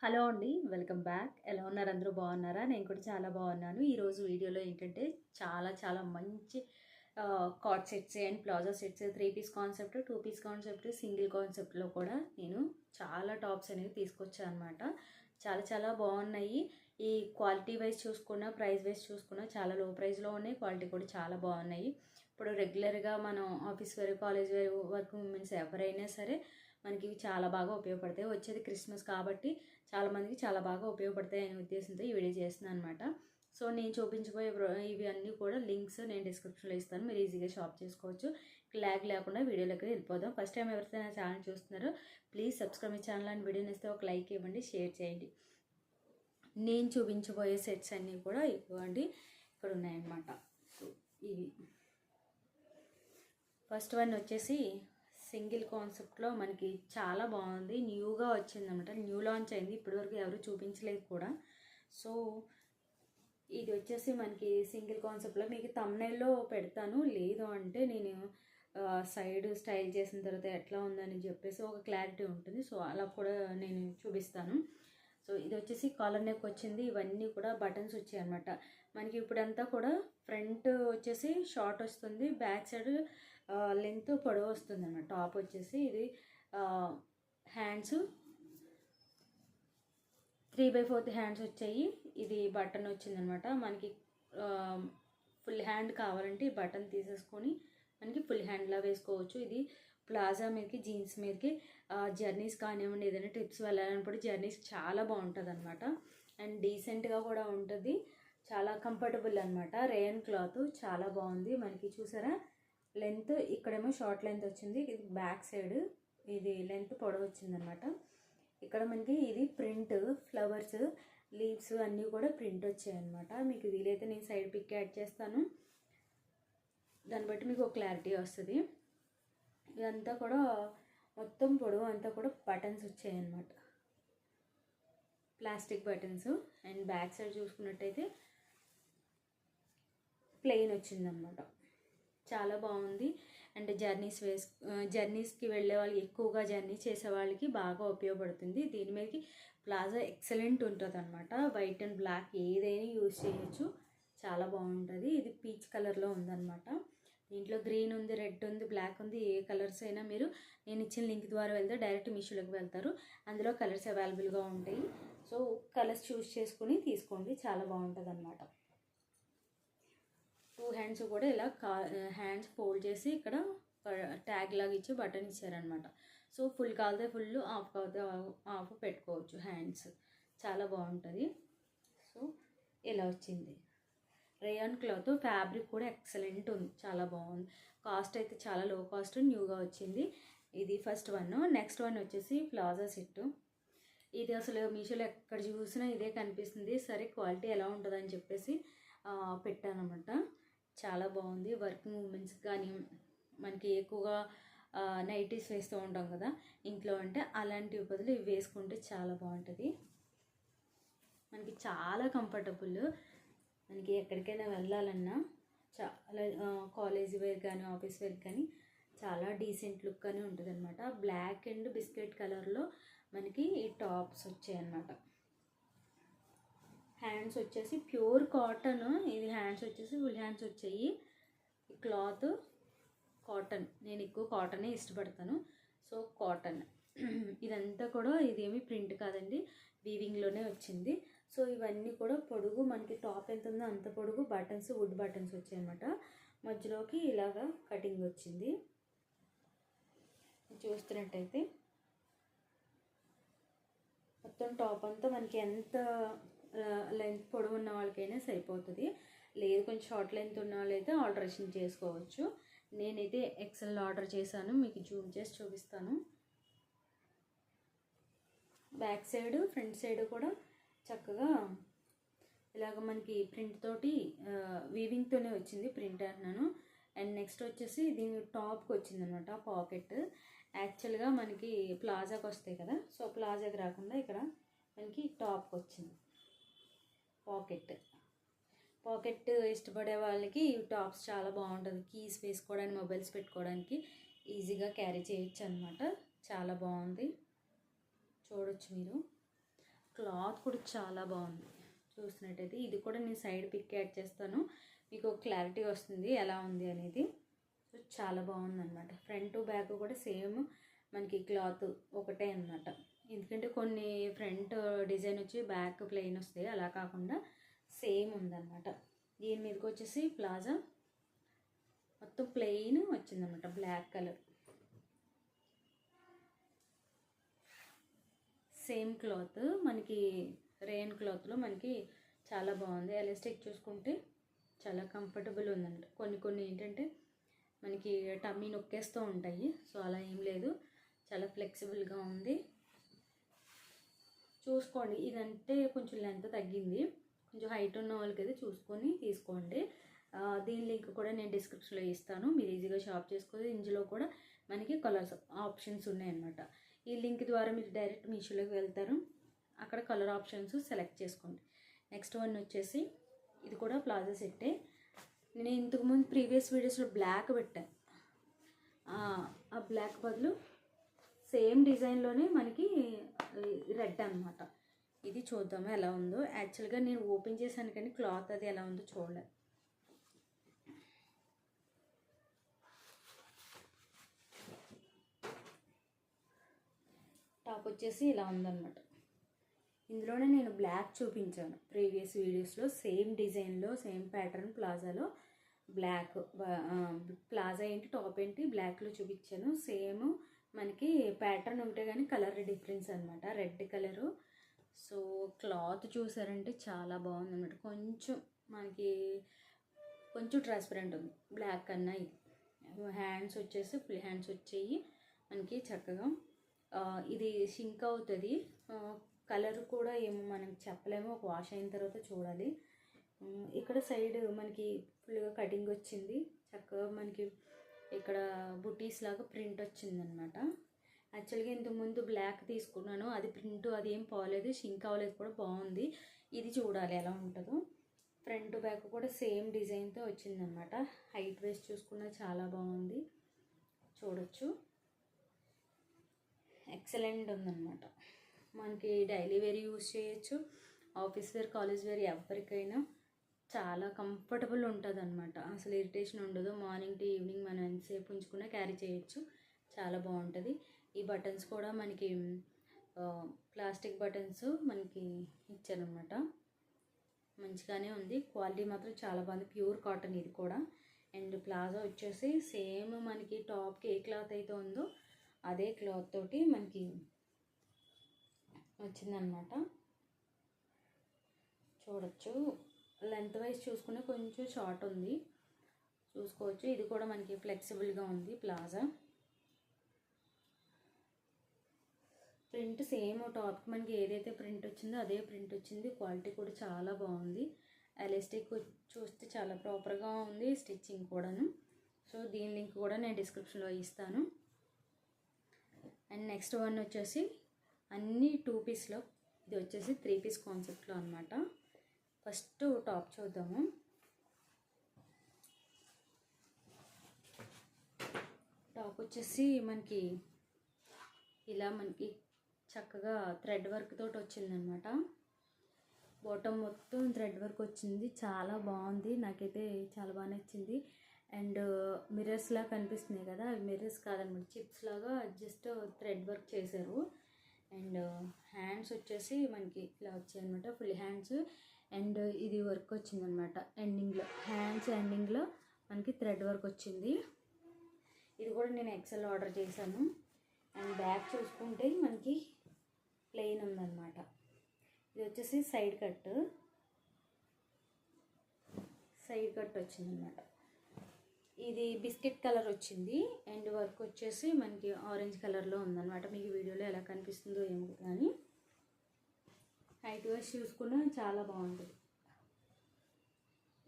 Hello అండి. Welcome back. ఎలా ఉన్నారు? అందరూ బాగున్నారా? నేను కూడా చాలా బాగున్నాను. ఈరోజు వీడియోలో ఏంటంటే చాలా మంచి cord sets and palazzo sets 3 piece concept, 2 piece concept, single కాన్సెప్ట్లో కూడా నేను చాలా టాప్స్ అనేవి తీసుకొచ్చాను అనమాట. చాలా బాగున్నాయి. ఈ క్వాలిటీ వైజ్ చూసుకున్నా, ప్రైస్ వైజ్ చూసుకున్నా చాలా లో ప్రైస్లో ఉన్నాయి. క్వాలిటీ కూడా చాలా బాగున్నాయి. ఇప్పుడు రెగ్యులర్గా మనం office wear, college wear, working womens ఎవరైనా సరే మనకి ఇవి చాలా బాగా ఉపయోగపడతాయి. వచ్చేది క్రిస్మస్ కాబట్టి చాలామందికి చాలా బాగా ఉపయోగపడతాయి అనే ఉద్దేశంతో ఈ వీడియో చేస్తున్నాను అనమాట. సో నేను చూపించబోయే ఇవి అన్నీ కూడా లింక్స్ నేను డిస్క్రిప్షన్లో ఇస్తాను. మీరు ఈజీగా షాప్ చేసుకోవచ్చు. ల్యాగ్ లేకుండా వీడియోలోకి వెళ్ళిపోదాం. ఫస్ట్ టైం ఎవరైతే నా ఛానల్ చూస్తున్నారో ప్లీజ్ సబ్స్క్రైబ్ మై ఛానల్ అని వీడియోని ఇస్తే ఒక లైక్ ఇవ్వండి, షేర్ చేయండి. నేను చూపించబోయే సెట్స్ అన్నీ కూడా ఇవ్వండి ఇక్కడ ఉన్నాయన్నమాట. సో ఇవి ఫస్ట్ వన్ వచ్చేసి సింగిల్ కాన్సెప్ట్లో మనకి చాలా బాగుంది. న్యూగా వచ్చిందన్నమాట. న్యూ లాంచ్ అయింది. ఇప్పటివరకు ఎవరు చూపించలేదు కూడా. సో ఇది వచ్చేసి మనకి సింగిల్ కాన్సెప్ట్లో మీకు థంబ్నెయిల్లో పెడతాను. లేదు అంటే నేను సైడ్ స్టైల్ చేసిన తర్వాత ఎట్లా ఉందని చెప్పేసి ఒక క్లారిటీ ఉంటుంది. సో అలా కూడా నేను చూపిస్తాను. సో ఇది వచ్చేసి కాలర్ నెక్ వచ్చింది. ఇవన్నీ కూడా బటన్స్ వచ్చాయి అనమాట. మనకి ఇప్పుడంతా కూడా ఫ్రంట్ వచ్చేసి షార్ట్ వస్తుంది, బ్యాక్ సైడ్ లెంత్ పొడవు వస్తుంది అన్నమాట. టాప్ వచ్చేసి ఇది హ్యాండ్స్ 3/4 హ్యాండ్స్ వచ్చాయి. ఇది బటన్ వచ్చిందనమాట. మనకి ఫుల్ హ్యాండ్ కావాలంటే ఈ బటన్ తీసేసుకొని మనకి ఫుల్ హ్యాండ్లా వేసుకోవచ్చు. ఇది ప్లాజా మీదకి, జీన్స్ మీదకి జర్నీస్ కానివ్వండి, ఏదైనా ట్రిప్స్ వెళ్ళాలన్నప్పుడు జర్నీస్ చాలా బాగుంటుంది అనమాట. అండ్ డీసెంట్గా కూడా ఉంటుంది. చాలా కంఫర్టబుల్ అనమాట. రేయన్ క్లాత్ చాలా బాగుంది. మనకి చూసారా లెంత్ ఇక్కడేమో షార్ట్ లెంత్ వచ్చింది. ఇది బ్యాక్ సైడ్ ఇది లెంత్ పొడవు వచ్చిందనమాట. ఇక్కడ మనకి ఇది ప్రింట్ ఫ్లవర్స్, లీవ్స్ అన్నీ కూడా ప్రింట్ వచ్చాయన్నమాట. మీకు వీలైతే నేను సైడ్ పిక్ యాడ్ చేస్తాను. దాన్ని బట్టి మీకు ఒక క్లారిటీ వస్తుంది. ఇదంతా కూడా మొత్తం పొడవు అంతా కూడా బటన్స్ వచ్చాయన్నమాట, plastic buttons. And back side చూసుకున్నట్టయితే ప్లెయిన్ వచ్చిందనమాట. చాలా బాగుంది. అంటే జర్నీస్కి వెళ్ళే వాళ్ళకి, ఎక్కువగా జర్నీ చేసే వాళ్ళకి బాగా ఉపయోగపడుతుంది. దీని మీదకి ప్లాజా ఎక్సలెంట్ ఉంటుంది అనమాట. వైట్ అండ్ బ్లాక్ ఏదైనా యూజ్ చేయొచ్చు. చాలా బాగుంటుంది. ఇది పీచ్ కలర్లో ఉందన్నమాట. దీంట్లో గ్రీన్ ఉంది, రెడ్ ఉంది, బ్లాక్ ఉంది. ఏ కలర్స్ అయినా మీరు నేను ఇచ్చిన లింక్ ద్వారా వెళ్తే డైరెక్ట్ మీషోలోకి వెళ్తారు. అందులో కలర్స్ అవైలబుల్గా ఉంటాయి. సో కలర్స్ చూస్ చేసుకుని తీసుకోండి. చాలా బాగుంటుంది అనమాట. 2 హ్యాండ్స్ కూడా ఇలా హ్యాండ్స్ ఫోల్డ్ చేసి ఇక్కడ ట్యాగ్ లాగా ఇచ్చి బటన్ ఇచ్చారనమాట. సో ఫుల్ కాలితే ఫుల్, ఆఫ్ కాలితే ఆఫ్ పెట్టుకోవచ్చు హ్యాండ్స్. చాలా బాగుంటుంది. సో ఇలా వచ్చింది. రేయాన్ క్లాత్, ఫ్యాబ్రిక్ కూడా ఎక్సలెంట్ ఉంది. చాలా బాగుంది. కాస్ట్ అయితే చాలా లో కాస్ట్, న్యూగా వచ్చింది. ఇది ఫస్ట్ వన్. నెక్స్ట్ వన్ వచ్చేసి ప్లాజా సెట్. ఇది అసలు మీషోలో ఎక్కడ చూసినా ఇదే కనిపిస్తుంది. సరే క్వాలిటీ ఎలా ఉంటుందని చెప్పేసి పెట్టానమాట. చాలా బాగుంది. వర్కింగ్ ఉమెన్స్ కానీ, మనకి ఎక్కువగా నైటీస్ వేస్తూ ఉంటాం కదా ఇంట్లో, అంటే అలాంటి బదులు ఇవి వేసుకుంటే చాలా బాగుంటుంది. మనకి చాలా కంఫర్టబుల్. మనకి ఎక్కడికైనా వెళ్ళాలన్నా చాలా కాలేజ్ వేర్ కానీ, ఆఫీస్ వేర్ కానీ చాలా డీసెంట్ లుక్ అని ఉంటుంది అనమాట. బ్లాక్ అండ్ బిస్కెట్ కలర్లో మనకి ఈ టాప్స్ వచ్చాయన్నమాట. హ్యాండ్స్ వచ్చేసి ప్యూర్ కాటన్. ఇది హ్యాండ్స్ వచ్చేసి ఫుల్ హ్యాండ్స్ వచ్చాయి. Cloth cotton. నేను ఎక్కువ కాటనే ఇష్టపడతాను. So cotton. ఇదంతా కూడా ఇదేమి ప్రింట్ కాదండి, వీవింగ్లోనే వచ్చింది. సో ఇవన్నీ కూడా పొడుగు, మనకి టాప్ ఎంత ఉందో అంత పొడుగు బటన్స్, వుడ్ బటన్స్ వచ్చాయన్నమాట. మధ్యలోకి ఇలాగా కటింగ్ వచ్చింది. చూస్తున్నట్టయితే మొత్తం టాప్ అంతా మనకి ఎంత లెంత్ పొడవు ఉన్న వాళ్ళకైనా సరిపోతుంది. లేదు కొంచెం షార్ట్ లెంత్ ఉన్న వాళ్ళైతే ఆల్టరేషన్ చేసుకోవచ్చు. నేనైతే ఎక్సెల్ ఆర్డర్ చేశాను. మీకు జూమ్ చేసి చూపిస్తాను. బ్యాక్ సైడ్, ఫ్రంట్ సైడ్ కూడా చక్కగా ఇలాగ మనకి ప్రింట్ తోటి వీవింగ్తోనే వచ్చింది. ప్రింట్ అంటున్నాను. అండ్ నెక్స్ట్ వచ్చేసి దీని టాప్కి వచ్చిందనమాట పాకెట్. యాక్చువల్గా మనకి ప్లాజాకి వస్తాయి కదా, సో ప్లాజాకి రాకుండా ఇక్కడ మనకి టాప్కి వచ్చింది పాకెట్ ఇష్టపడే వాళ్ళకి ఈ టాప్స్ చాలా బాగుంటుంది. కీస్ వేసుకోవడానికి, మొబైల్స్ పెట్టుకోవడానికి ఈజీగా క్యారీ చేయొచ్చు అనమాట. చాలా బాగుంది. చూడొచ్చు మీరు. క్లాత్ కూడా చాలా బాగుంది చూసినట్టయితే. ఇది కూడా నేను సైడ్ పిక్ యాడ్ చేస్తాను, మీకు క్లారిటీ వస్తుంది ఎలా ఉంది అనేది. సో చాలా బాగుందన్నమాట. ఫ్రంట్ బ్యాక్ కూడా సేమ్ మనకి క్లాత్ ఒకటే అన్నమాట. ఎందుకంటే కొన్ని ఫ్రంట్ డిజైన్ వచ్చి బ్యాక్ ప్లెయిన్ వస్తాయి, అలా కాకుండా సేమ్ ఉందన్నమాట. దీని మీదకి వచ్చేసి ప్లాజా మొత్తం ప్లెయిన్ వచ్చిందన్నమాట, బ్లాక్ కలర్. సేమ్ క్లాత్ మనకి రేయన్ క్లాత్లో మనకి చాలా బాగుంది. ఎలాస్టిక్ చూసుకుంటే చాలా కంఫర్టబుల్ ఉందండి. కొన్ని ఏంటంటే మనకి టమ్మీ నొక్కేస్తూ ఉంటాయి, సో అలా ఏం లేదు, చాలా ఫ్లెక్సిబుల్గా ఉంది. చూసుకోండి, ఇదంటే కొంచెం లెంత్ తగ్గింది, కొంచెం హైట్ ఉన్న వాళ్ళకి అయితే చూసుకొని తీసుకోండి. దీని లింక్ కూడా నేను డిస్క్రిప్షన్లో ఇస్తాను, మీరు ఈజీగా షాప్ చేసుకోవచ్చు. ఇందులో కూడా మనకి కలర్స్ ఆప్షన్స్ ఉన్నాయన్నమాట. ఈ లింక్ ద్వారా మీరు డైరెక్ట్ మీషోలోకి వెళ్తారు, అక్కడ కలర్ ఆప్షన్స్ సెలెక్ట్ చేసుకోండి. నెక్స్ట్ వన్ వచ్చేసి ఇది కూడా ప్లాజా సెట్టే. నేను ఇంతకుముందు ప్రీవియస్ వీడియోస్లో బ్లాక్ పెట్టాను, ఆ బ్లాక్ బదులు సేమ్ డిజైన్లోనే మనకి రెడ్ అన్నమాట. ఇది చూద్దాము ఎలా ఉందో. యాక్చువల్గా నేను ఓపెన్ చేశాను కానీ క్లాత్ అది ఎలా ఉందో చూడలేదు. టాప్ వచ్చేసి ఇలా ఉందన్నమాట. ఇందులోనే నేను బ్లాక్ చూపించాను ప్రీవియస్ వీడియోస్లో, సేమ్ డిజైన్లో సేమ్ ప్యాటర్న్ ప్లాజాలో బ్లాక్. ప్లాజా ఏంటి టాప్ ఏంటి బ్లాక్లో చూపించాను. సేమ్ మనకి ప్యాటర్న్ ఒకటే కానీ కలర్ డిఫరెన్స్ అనమాట, రెడ్ కలరు. సో క్లాత్ చూసారంటే చాలా బాగుంది అన్నమాట. మనకి కొంచెం ట్రాన్స్పరెంట్ ఉంది బ్లాక్ కన్నా. ఇది హ్యాండ్స్ వచ్చేసి ఫుల్ హ్యాండ్స్ వచ్చేయి మనకి చక్కగా. ఇది షింక్ అవుతుంది, కలర్ కూడా ఏమో మనం చెప్పలేము, ఒక వాష్ అయిన తర్వాత చూడాలి. ఇక్కడ సైడ్ మనకి ఫుల్గా కటింగ్ వచ్చింది చక్కగా. మనకి ఇక్కడ బుటీస్ లాగా ప్రింట్ వచ్చిందనమాట. యాక్చువల్గా ఇంతకుముందు బ్లాక్ తీసుకున్నాను, అది ప్రింట్ అది ఏం పోలేదు, షింక్ అవ్వలేదు కూడా, బాగుంది. ఇది చూడాలి ఎలా ఉంటుందో. ఫ్రంట్ బ్యాక్ కూడా సేమ్ డిజైన్తో వచ్చిందనమాట. హైట్ వేస్ చూసుకున్నా చాలా బాగుంది, చూడొచ్చు. ఎక్సలెంట్ ఉందన్నమాట. మనకి డైలీ వేర్ యూజ్ చేయొచ్చు, ఆఫీస్ వేర్ కాలేజ్ వేర్ ఎవరికైనా చాలా కంఫర్టబుల్ ఉంటుంది అనమాట. అసలు ఇరిటేషన్ ఉండదు. మార్నింగ్ టు ఈవినింగ్ మనం ఎంతసేపు ఉంచుకున్నా క్యారీ చేయొచ్చు, చాలా బాగుంటుంది. ఈ బటన్స్ కూడా మనకి ప్లాస్టిక్ బటన్స్ మనకి ఇచ్చారనమాట, మంచిగానే ఉంది. క్వాలిటీ మాత్రం చాలా బాగుంది, ప్యూర్ కాటన్ ఇది కూడా. అండ్ ప్లాజో వచ్చేసి సేమ్ మనకి టాప్కి ఏ క్లాత్ అయితే ఉందో అదే క్లాత్ తోటి మనకి వచ్చిందనమాట, చూడొచ్చు. లెంత్ వైజ్ చూసుకునే కొంచెం షార్ట్ ఉంది, చూసుకోవచ్చు. ఇది కూడా మనకి ఫ్లెక్సిబుల్గా ఉంది ప్లాజా. ప్రింట్ సేమ్ టాప్కి మనకి ఏదైతే ప్రింట్ వచ్చిందో అదే ప్రింట్ వచ్చింది. క్వాలిటీ కూడా చాలా బాగుంది. ఎలాస్టిక్ చూస్తే చాలా ప్రాపర్గా ఉంది, స్టిచ్చింగ్ కూడాను. సో దీని లింక్ కూడా నేను డిస్క్రిప్షన్లో ఇస్తాను. అండ్ నెక్స్ట్ వన్ వచ్చేసి అన్నీ 2 పీస్లో, ఇది వచ్చేసి 3 పీస్ కాన్సెప్ట్లో అనమాట. ఫస్ట్ టాప్ చూద్దాము. టాప్ వచ్చేసి మనకి ఇలా మనకి చక్కగా థ్రెడ్ వర్క్ తోటి వచ్చిందనమాట. బాటమ్ మొత్తం థ్రెడ్ వర్క్ వచ్చింది, చాలా బాగుంది, నాకైతే చాలా బాగా నచ్చింది. అండ్ మిర్రర్స్ లాగా కనిపిస్తున్నాయి కదా, అవి మిర్రర్స్ కాదనమాట, చిప్స్ లాగా జస్ట్ థ్రెడ్ వర్క్ చేశారు. అండ్ హ్యాండ్స్ వచ్చేసి మనకి ఇలా వచ్చాయన్నమాట, ఫుల్ హ్యాండ్స్. అండ్ ఇది వర్క్ వచ్చిందనమాట ఎండింగ్లో, హ్యాండ్స్ ఎండింగ్లో మనకి థ్రెడ్ వర్క్ వచ్చింది. ఇది కూడా నేను ఎక్సెల్ ఆర్డర్ చేశాను. అండ్ బ్యాక్ చూసుకుంటే మనకి ప్లెయిన్ ఉందన్నమాట. ఇది వచ్చేసి సైడ్ కట్ వచ్చిందనమాట. ఇది బిస్కెట్ కలర్ వచ్చింది. అండ్ వర్క్ వచ్చేసి మనకి ఆరెంజ్ కలర్లో ఉందన్నమాట. మీకు వీడియోలో ఎలా కనిపిస్తుందో ఏమో కానీ హైట్ వైస్ చూసుకున్నా చాలా బాగుంటుంది,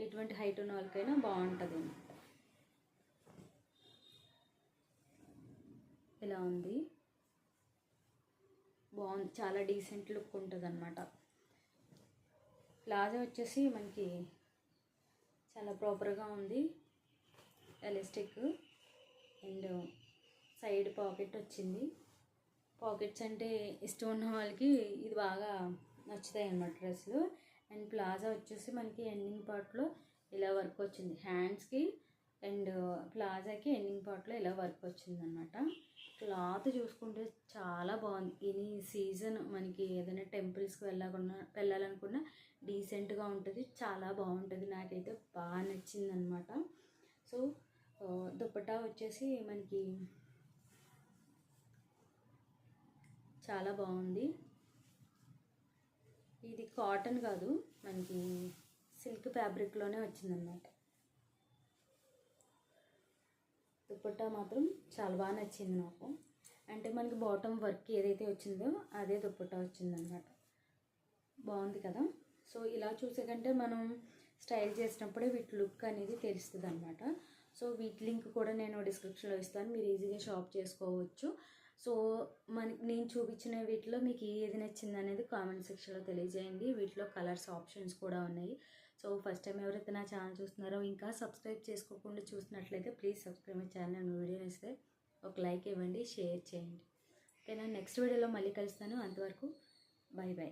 ఎటువంటి హైట్ ఉన్న వాళ్ళకైనా బాగుంటుంది అన్నమాట. ఇలా ఉంది, బాగుంది, చాలా డీసెంట్ లుక్ ఉంటుంది అన్నమాట. ప్లాజో వచ్చేసి మనకి చాలా ప్రాపర్గా ఉంది, ఎలాస్టిక్. అండ్ సైడ్ పాకెట్ వచ్చింది. పాకెట్స్ అంటే ఇష్టం ఉన్న వాళ్ళకి ఇది బాగా నచ్చుతాయి అన్నమాట డ్రెస్సులు. అండ్ ప్లాజా వచ్చేసి మనకి ఎండింగ్ పార్ట్లో ఇలా వర్క్ వచ్చింది హ్యాండ్స్కి, అండ్ ప్లాజాకి ఎండింగ్ పార్ట్లో ఇలా వర్క్ వచ్చిందనమాట. క్లాత్ చూసుకుంటే చాలా బాగుంది. ఇది సీజన్ మనకి ఏదైనా టెంపుల్స్కి వెళ్ళాలనుకున్నా డీసెంట్గా ఉంటుంది, చాలా బాగుంటుంది. నాకైతే బాగా నచ్చిందనమాట. సో దుపట్టా వచ్చేసి మనకి చాలా బాగుంది. ఇది కాటన్ కాదు, మనకి సిల్క్ ఫ్యాబ్రిక్లోనే వచ్చిందనమాట. దుపట్టా మాత్రం చాలా బాగా నచ్చింది నాకు. అంటే మనకి బాటమ్ వర్క్ ఏదైతే వచ్చిందో అదే దుపట్టా వచ్చిందనమాట. బాగుంది కదా. సో ఇలా చూసే కంటే మనం స్టైల్ చేసినప్పుడే వీటి లుక్ అనేది తెలుస్తుంది అనమాట. సో వీటి లింక్ కూడా నేను డిస్క్రిప్షన్లో ఇస్తాను, మీరు ఈజీగా షాప్ చేసుకోవచ్చు. సో నేను చూపించిన వీటిలో మీకు ఏది నచ్చింది అనేది కామెంట్ సెక్షన్లో తెలియజేయండి. వీటిలో కలర్స్ ఆప్షన్స్ కూడా ఉన్నాయి. సో ఫస్ట్ టైం ఎవరైతే నా ఛానల్ చూస్తున్నారో ఇంకా సబ్స్క్రైబ్ చేసుకోకుండా చూసినట్లయితే please subscribe my channel. And video నచ్చితే ఒక లైక్ ఇవ్వండి, షేర్ చేయండి. ఓకేనా. నెక్స్ట్ వీడియోలో మళ్ళీ కలుస్తాను. అంతవరకు బై బై.